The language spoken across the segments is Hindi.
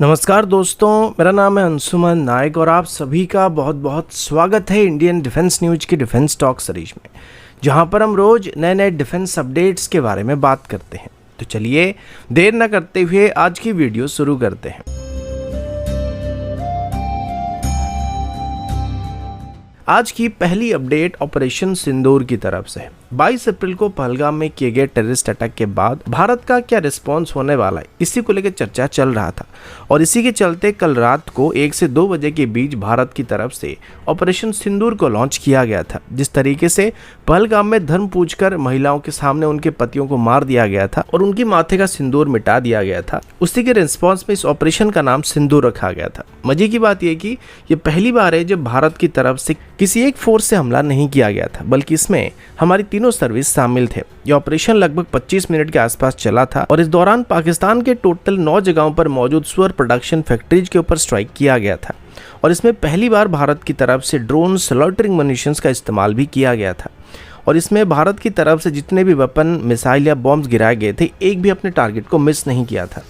नमस्कार दोस्तों, मेरा नाम है अंशुमन नायक और आप सभी का बहुत बहुत स्वागत है इंडियन डिफेंस न्यूज की डिफेंस टॉक सीरीज में, जहां पर हम रोज नए नए डिफेंस अपडेट्स के बारे में बात करते हैं। तो चलिए देर न करते हुए आज की वीडियो शुरू करते हैं। आज की पहली अपडेट ऑपरेशन सिंदूर की तरफ से है। 22 अप्रैल को पहलगाम में किए गए टेररिस्ट अटैक के बाद भारत का क्या रिस्पांस होने वाला है, इसी को लेकर चर्चा चल रहा था और इसी के चलते कल रात को 1 से 2 बजे के बीच भारत की तरफ से ऑपरेशन सिंदूर को लॉन्च किया गया था। जिस तरीके से पहलगाम में धर्म पूछकर महिलाओं के सामने उनके पतियों को मार दिया गया था और उनकी माथे का सिंदूर मिटा दिया गया था, उसी के रिस्पॉन्स में इस ऑपरेशन का नाम सिंदूर रखा गया था। मजे की बात यह कि यह पहली बार है जब भारत की तरफ से किसी एक फोर्स से हमला नहीं किया गया था, बल्कि इसमें हमारी तीनों सर्विस शामिल थे। यह ऑपरेशन लगभग 25 मिनट के आसपास चला था और इस दौरान पाकिस्तान के टोटल 9 जगहों पर मौजूद सुअर प्रोडक्शन फैक्ट्रीज के ऊपर स्ट्राइक किया गया था और इसमें पहली बार भारत की तरफ से ड्रोन लॉटरिंग munitions का इस्तेमाल भी किया गया था और इसमें भारत की तरफ से जितने भी वेपन, मिसाइल या बॉम्ब्स गिराए गए थे, एक भी अपने टारगेट को मिस नहीं किया था।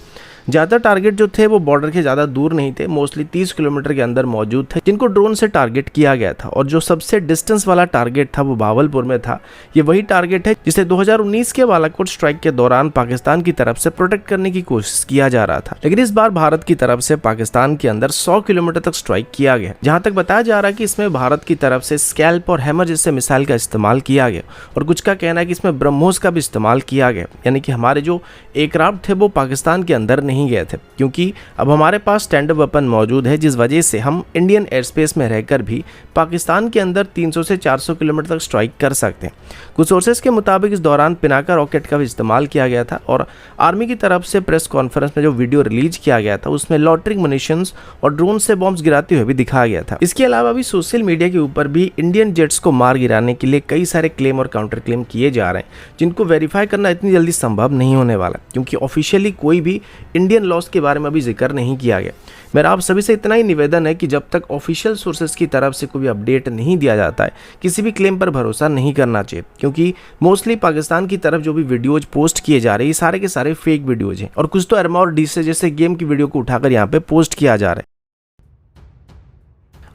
ज़्यादा टारगेट जो थे वो बॉर्डर के ज़्यादा दूर नहीं थे, मोस्टली 30 किलोमीटर के अंदर मौजूद थे, जिनको ड्रोन से टारगेट किया गया था। और जो सबसे डिस्टेंस वाला टारगेट था वो भावलपुर में था। ये वही टारगेट है जिसे 2019 के बालाकोट स्ट्राइक के दौरान पाकिस्तान की तरफ से प्रोटेक्ट करने की कोशिश किया जा रहा था, लेकिन इस बार भारत की तरफ से पाकिस्तान के अंदर 100 किलोमीटर तक स्ट्राइक किया गया। जहाँ तक बताया जा रहा है कि इसमें भारत की तरफ से स्कैल्प और हैमर जैसे मिसाइल का इस्तेमाल किया गया और कुछ का कहना है कि इसमें ब्रह्मोस का भी इस्तेमाल किया गया, यानी कि हमारे जो एयरक्राफ्ट थे वो पाकिस्तान के अंदर नहीं गए थे, क्योंकि अब हमारे पास स्टैंडर्ड वेपन मौजूद है, जिस वजह से हम इंडियन एयर स्पेस में रहकर भी पाकिस्तान के अंदर 300 से 400 किलोमीटर तक स्ट्राइक कर सकते हैं। कुछ सोर्सेज के मुताबिक इस दौरान पिनाका रॉकेट का भी इस्तेमाल किया गया था और आर्मी की तरफ से प्रेस कॉन्फ्रेंस में जो वीडियो रिलीज किया गया था उसमें लॉटरिंग munitions और ड्रोन से बॉम्ब्स गिराते हुए भी दिखाया गया था। इसके अलावा भी सोशल मीडिया के ऊपर भी इंडियन जेट्स को मार गिराने के लिए कई सारे क्लेम और काउंटर क्लेम किए जा रहे हैं, जिनको वेरीफाई करना इतनी जल्दी संभव नहीं होने वाला, क्योंकि ऑफिशियली कोई भी इंडियन लॉस के बारे में अभी जिक्र नहीं किया गया। मेरा आप सभी से इतना ही निवेदन है कि जब तक ऑफिशियल सोर्सेज की तरफ से कोई अपडेट नहीं दिया जाता है, किसी भी क्लेम पर भरोसा नहीं करना चाहिए, क्योंकि मोस्टली पाकिस्तान की तरफ जो भी वीडियोज पोस्ट किए जा रहे हैं ये सारे के सारे फेक वीडियोज हैं और कुछ तो एरमा और डी से जैसे गेम की वीडियो को उठाकर यहाँ पे पोस्ट किया जा रहा है।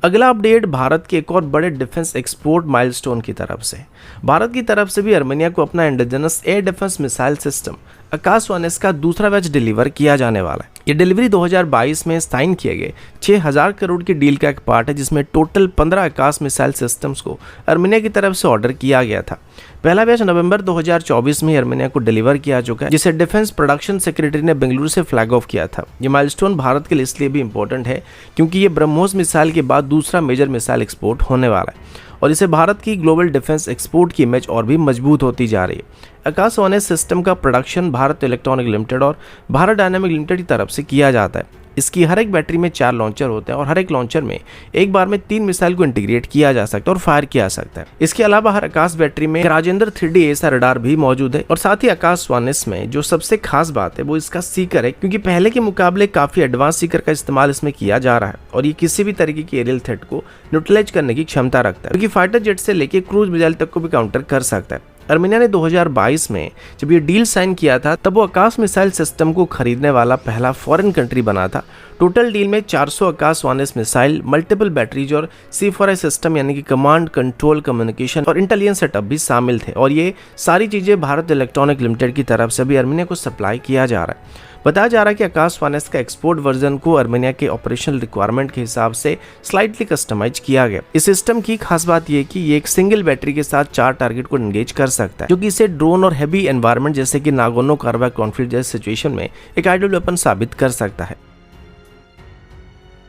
अगला अपडेट भारत के एक और बड़े डिफेंस एक्सपोर्ट माइलस्टोन की तरफ से। भारत की तरफ से भी आर्मेनिया को अपना indigenous air defence missile system आकाश-1S का दूसरा बैच डिलीवर किया जाने वाला है। ये डिलीवरी 2022 में साइन किए गए 6000 करोड़ की डील का एक पार्ट है, जिसमें टोटल 15 आकाश मिसाइल सिस्टम्स को आर्मेनिया की तरफ से ऑर्डर किया गया था। पहला बैच नवंबर 2024 में आर्मेनिया को डिलीवर किया चुका है, जिसे डिफेंस प्रोडक्शन सेक्रेटरी ने बेंगलुरु से फ्लैग ऑफ किया था। ये माइलस्टोन भारत के लिए इसलिए भी इंपॉर्टेंट है क्योंकि ये ब्रह्मोस मिसाइल के बाद दूसरा मेजर मिसाइल एक्सपोर्ट होने वाला है और इससे भारत की ग्लोबल डिफेंस एक्सपोर्ट की इमेज और भी मजबूत होती जा रही है। आकाश-1S सिस्टम का प्रोडक्शन भारत इलेक्ट्रॉनिक लिमिटेड और भारत डायनामिक लिमिटेड की तरफ से किया जाता है। इसकी हर एक बैटरी में 4 लॉन्चर होते हैं और हर एक लॉन्चर में एक बार में 3 मिसाइल को इंटीग्रेट किया जा सकता है और फायर किया जा सकता है। इसके अलावा हर आकाश बैटरी में राजेंद्र 3D ऐसा रडार भी मौजूद है और साथ ही आकाश-1S में जो सबसे खास बात है वो इसका सीकर है, क्योंकि पहले के मुकाबले काफी एडवांस सीकर का इस्तेमाल इसमें किया जा रहा है और ये किसी भी तरीके की एरियल थ्रेट को न्यूट्रलाइज करने की क्षमता रखता है, क्योंकि फाइटर जेट से लेकर क्रूज मिसाइल तक को भी काउंटर कर सकता है। आर्मेनिया ने 2022 में जब ये डील साइन किया था तब वो आकाश मिसाइल सिस्टम को खरीदने वाला पहला फॉरेन कंट्री बना था। टोटल डील में 400 आकाश-1S मिसाइल, मल्टीपल बैटरीज और C4I सिस्टम यानी कि कमांड, कंट्रोल, कम्युनिकेशन और इंटेलिजेंस सेटअप भी शामिल थे और ये सारी चीज़ें भारत इलेक्ट्रॉनिक लिमिटेड की तरफ से भी आर्मेनिया को सप्लाई किया जा रहा है। बताया जा रहा है कि आकाश-1S का एक्सपोर्ट वर्जन को आर्मेनिया के ऑपरेशनल रिक्वायरमेंट के हिसाब से स्लाइटली कस्टमाइज किया गया। इस सिस्टम की खास बात यह कि ये एक सिंगल बैटरी के साथ 4 टारगेट को एंगेज कर सकता है, जो कि इसे ड्रोन और हैवी एनवायरनमेंट जैसे कि नागोर्नो कराबाख कॉन्फ्लिक्ट जैसे सिचुएशन में एक आइडियल वेपन साबित कर सकता है।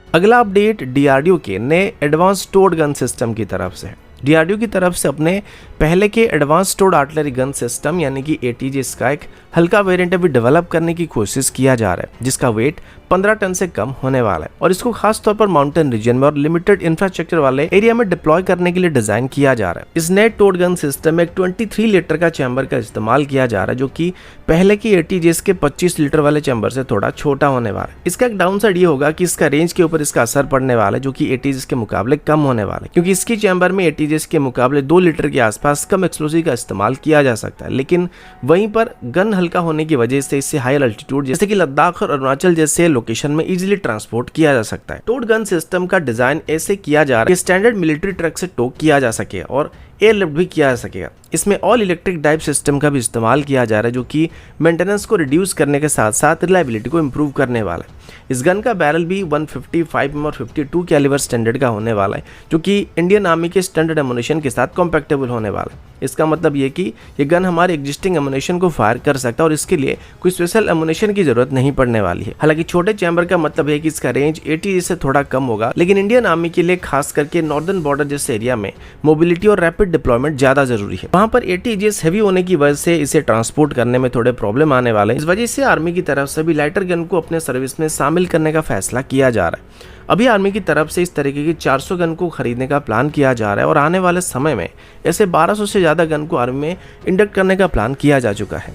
अगला अपडेट DRDO के नए एडवांस टोड गन सिस्टम की तरफ से है। DRDO की तरफ से अपने पहले के advance towed artillery gun system यानी कि ATGS का एक हल्का वेरिएंट अभी डेवलप करने की कोशिश किया जा रहा है, जिसका वेट 15 टन से कम होने वाला है और इसको खास तौर पर माउंटेन रीजन में और लिमिटेड इंफ्रास्ट्रक्चर वाले एरिया में डिप्लॉय करने के लिए डिजाइन किया जा रहा है। इस नए टोड गन सिस्टम में एक 23 लीटर का चैम्बर का इस्तेमाल किया जा रहा है, जो कि पहले की ATGS के 25 लीटर वाले चैम्बर से थोड़ा छोटा होने वाला है। इसका एक डाउन साइड ये होगा कि इसका रेंज के ऊपर इसका असर पड़ने वाला है, जो कि ATGS के मुकाबले कम होने वाला है, क्योंकि इसकी चैम्बर में ATGS ATGS के मुकाबले 2 लीटर के आसपास कम एक्सप्लोसिव का इस्तेमाल किया जा सकता है, लेकिन वहीं पर गन हल्का होने की वजह से इसे हायर अल्टीट्यूड जैसे कि लद्दाख और अरुणाचल जैसे लोकेशन में इजीली ट्रांसपोर्ट किया जा सकता है। टोड गन सिस्टम का डिजाइन ऐसे किया जा रहा है कि स्टैंडर्ड मिलिट्री ट्रक से टो किया जा सके और एयरलिफ्ट भी किया जा सकेगा। इसमें ऑल इलेक्ट्रिक ड्राइव सिस्टम का भी इस्तेमाल किया जा रहा है, जो कि मेंटेनेंस को रिड्यूस करने के साथ साथ रिलायबिलिटी को इंप्रूव करने वाला है। इस गन का बैरल भी 155 और 52 कैलिबर स्टैंडर्ड का होने वाला है, जो कि इंडियन आर्मी के स्टैंडर्ड एमुनेशन के साथ कॉम्पैक्टेबल होने वाला है। इसका मतलब ये कि ये गन हमारे एग्जिस्टिंग एमुनेशन को फायर कर सकता है और इसके लिए कोई स्पेशल एमुनेशन की जरूरत नहीं पड़ने वाली है। हालांकि छोटे चैम्बर का मतलब है कि इसका रेंज ATGS से थोड़ा कम होगा, लेकिन इंडियन आर्मी के लिए खास करके नॉर्दर्न बॉर्डर जैसे एरिया में मोबिलिटी और रैपिड डिप्लॉयमेंट ज्यादा जरूरी है। वहां पर ATGS हैवी होने की वजह से इसे ट्रांसपोर्ट करने में थोड़े प्रॉब्लम आने वाले हैं। इस वजह से आर्मी की तरफ से भी लाइटर गन को अपने सर्विस में शामिल करने का फैसला किया जा रहा है। अभी आर्मी की तरफ से इस तरीके की 400 गन को खरीदने का प्लान किया जा रहा है और आने वाले समय में ऐसे 1200 से ज्यादा गन को आर्मी में इंडक्ट करने का प्लान किया जा चुका है।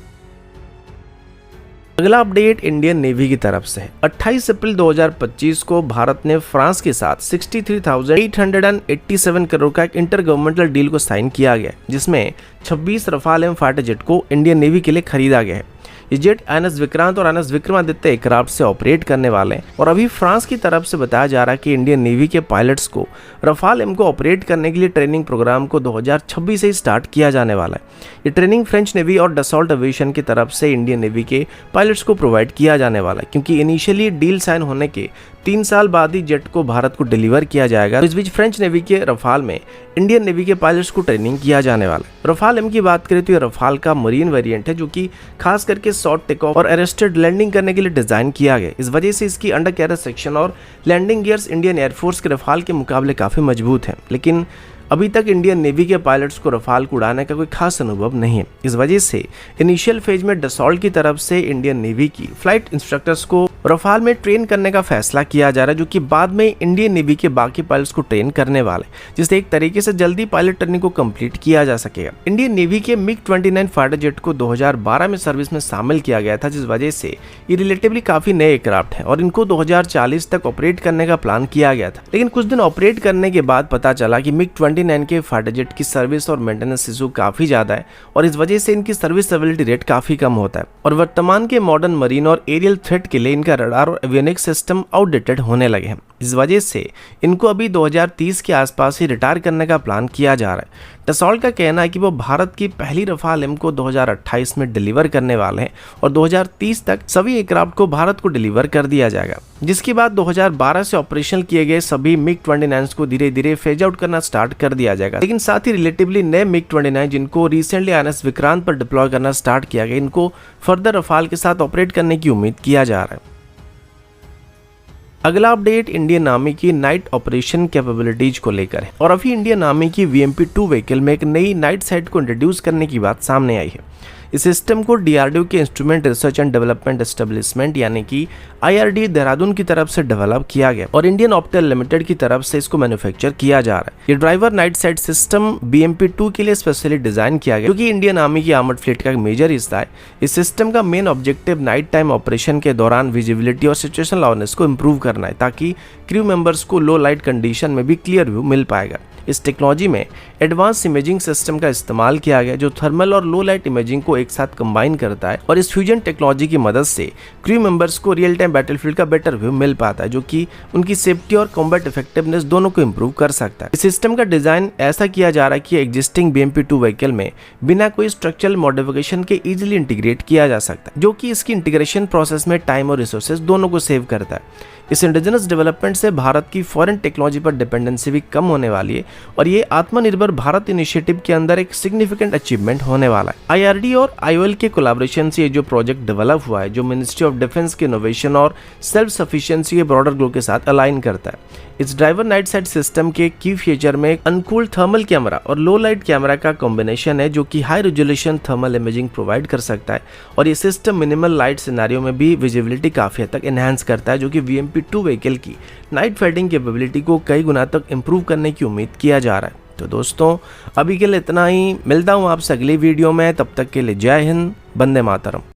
अगला अपडेट इंडियन नेवी की तरफ से है। 28 अप्रैल 2025 को भारत ने फ्रांस के साथ 63,887 करोड़ का एक इंटर गवर्नमेंटल डील को साइन किया गया, जिसमें 26 रफाल एम फाइटर जेट को इंडियन नेवी के लिए खरीदा गया है। ये जेट INS विक्रांत और INS विक्रमादित्य एयरक्राफ्ट से ऑपरेट करने वाले हैं और अभी फ्रांस की तरफ से बताया जा रहा है कि इंडियन नेवी के पायलट्स को रफाल एम को ऑपरेट करने के लिए ट्रेनिंग प्रोग्राम को 2026 से ही स्टार्ट किया जाने वाला है। ये ट्रेनिंग फ्रेंच नेवी और डसॉल्ट एविएशन की तरफ से इंडियन नेवी के पायलट्स को प्रोवाइड किया जाने वाला है, क्योंकि इनिशियली डील साइन होने के 3 साल बाद ही जेट को भारत को डिलीवर किया जाएगा। इस बीच फ्रेंच नेवी के रफाल में इंडियन नेवी के पायलट्स को ट्रेनिंग किया जाने वाला है। रफाल एम की बात करें तो ये रफाल का मरीन वेरिएंट है, जो कि खास करके शॉर्ट टेक ऑफ और अरेस्टेड लैंडिंग करने के लिए डिजाइन किया गया। इस वजह से इसकी अंडर कैरियर सेक्शन और लैंडिंग गियर्स इंडियन एयरफोर्स के रफाल के मुकाबले काफी मजबूत हैं, लेकिन अभी तक इंडियन नेवी के पायलट्स को रफाल को उड़ाने का कोई खास अनुभव नहीं है। इस वजह से इनिशियल फेज में डसॉल्ट की तरफ से इंडियन नेवी की फ्लाइट इंस्ट्रक्टर्स को रफाल में ट्रेन करने का फैसला किया जा रहा है, जो कि बाद में इंडियन नेवी के बाकी पायलट्स को ट्रेन करने वाले, जिससे एक तरीके से जल्दी पायलट ट्रेनिंग को कंप्लीट किया जा सकेगा। इंडियन नेवी के MiG-29 फाइटर जेट को 2012 में सर्विस में शामिल किया गया था, जिस वजह से ये रिलेटिवली काफी नए एयरक्राफ्ट हैं और इनको 2040 तक ऑपरेट करने का प्लान किया गया था। लेकिन कुछ दिन ऑपरेट करने के बाद पता चला कि MiG-29 के फाइटर जेट की सर्विस और मेंटेनेंस इशू काफी ज्यादा है और इस वजह से इनकी सर्विसेबिलिटी रेट काफी कम होता है और वर्तमान के मॉडर्न मरीन और एरियल थ्रेट के लिए इनका रडार और एवियोनिक्स सिस्टम आउटडेटेड होने लगे हैं। इस वजह से इनको अभी 2030 के आसपास ही रिटायर करने का प्लान किया जा रहा है। डसॉल्ट का कहना है कि वो भारत की पहली रफाल एम को 2028 में डिलीवर करने वाले हैं और 2030 तक सभी एयरक्राफ्ट को भारत को डिलीवर कर दिया जाएगा, जिसके बाद 2012 से ऑपरेशनल किए गए सभी MiG-29 को धीरे धीरे फेज आउट करना स्टार्ट कर दिया जाएगा। लेकिन साथ ही रिलेटिवली नए MiG-29 जिनको रिसेंटली INS विक्रांत पर डिप्लॉय करना स्टार्ट किया गया, इनको फर्दर रफाल के साथ ऑपरेट करने की उम्मीद किया जा रहा है। अगला अपडेट इंडियन आर्मी की नाइट ऑपरेशन कैपेबिलिटीज को लेकर है और अभी इंडियन आर्मी की VMP-2 व्हीकल में एक नई नाइट साइट को इंट्रोड्यूस करने की बात सामने आई है। इस सिस्टम को DRDO के instrument research and development establishment यानी कि IRD देहरादून की तरफ से डेवलप किया गया और इंडियन ऑप्टेल लिमिटेड की तरफ से इसको मैन्युफैक्चर किया जा रहा है। ये driver night sight system BMP-2 के लिए स्पेशली डिजाइन किया गया, क्योंकि इंडियन आर्मी की आर्मर्ड फ्लीट का एक मेजर हिस्सा है। इस सिस्टम का main objective night time operation के दौरान विजिबिलिटी और सिचुएशनल अवेयरनेस को इंप्रूव करना है, ताकि क्रू मेंबर्स को लो लाइट कंडीशन में भी क्लियर व्यू मिल पाएगा। इस टेक्नोलॉजी में एडवांस इमेजिंग सिस्टम का इस्तेमाल किया गया, जो थर्मल और लो लाइट इमेजिंग को एक साथ कंबाइन करता है और इस फ्यूजन टेक्नोलॉजी की मदद से क्रू मेंबर्स को रियल टाइम बैटलफील्ड का बेटर व्यू मिल पाता है, जो कि उनकी सेफ्टी और कॉम्बैट इफेक्टिवनेस दोनों को इंप्रूव कर सकता है। इस सिस्टम का डिजाइन ऐसा किया जा रहा है कि एग्जिस्टिंग BMP-2 व्हीकल में बिना कोई स्ट्रक्चरल मॉडिफिकेशन के इजीली इंटीग्रेट किया जा सकता है, जो कि इसकी इंटीग्रेशन प्रोसेस में टाइम और रिसोर्सेज दोनों को सेव करता है। इस इंडिजिनस डेवलपमेंट से भारत की फॉरेन टेक्नोलॉजी पर डिपेंडेंसी भी कम होने वाली है और ये आत्मनिर्भर भारत इनिशिएटिव के अंदर एक सिग्निफिकेंट अचीवमेंट होने वाला है। IRD और IOL के कोलैबोरेशन से ये जो प्रोजेक्ट डेवलप हुआ है, जो मिनिस्ट्री ऑफ डिफेंस के इनोवेशन और सेल्फ सफिशिएंसी के ब्रॉडर गोल के साथ अलाइन करता है। इस ड्राइवर नाइट साइट सिस्टम के की फीचर में अनकूल्ड थर्मल कैमरा और लो लाइट कैमरा का कॉम्बिनेशन है, जो कि high resolution thermal imaging provide कर सकता है और ये सिस्टम मिनिमल लाइट सिनेरियो में भी विजिबिलिटी काफी हद तक एनहांस करता है, जो कि VMP-2 व्हीकल की नाइट फाइटिंग कैपेबिलिटी को कई गुना तक इंप्रूव करने की उम्मीद किया जा रहा है। तो दोस्तों, अभी के लिए इतना ही। मिलता हूँ आपसे अगली वीडियो में, तब तक के लिए जय हिंद, वंदे मातरम।